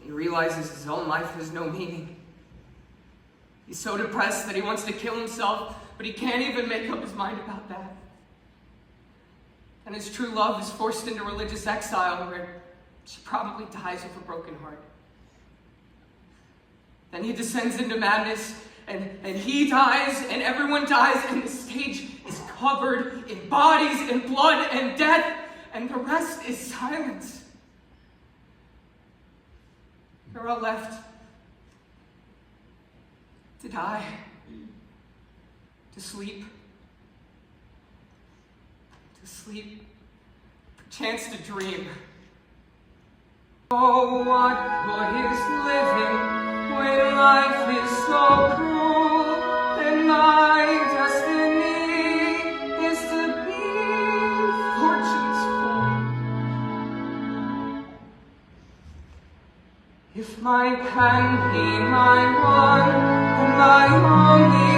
He realizes his own life has no meaning. He's so depressed that he wants to kill himself, but he can't even make up his mind about that. And his true love is forced into religious exile, where she probably dies of a broken heart. Then he descends into madness, and he dies, and everyone dies, and the stage is covered in bodies and blood and death, and the rest is silence. You're all left to die, to sleep, perchance to dream. Oh, what good is living when life is so cruel, and my destiny is to be fortune's fool? If my pen be my one, and my only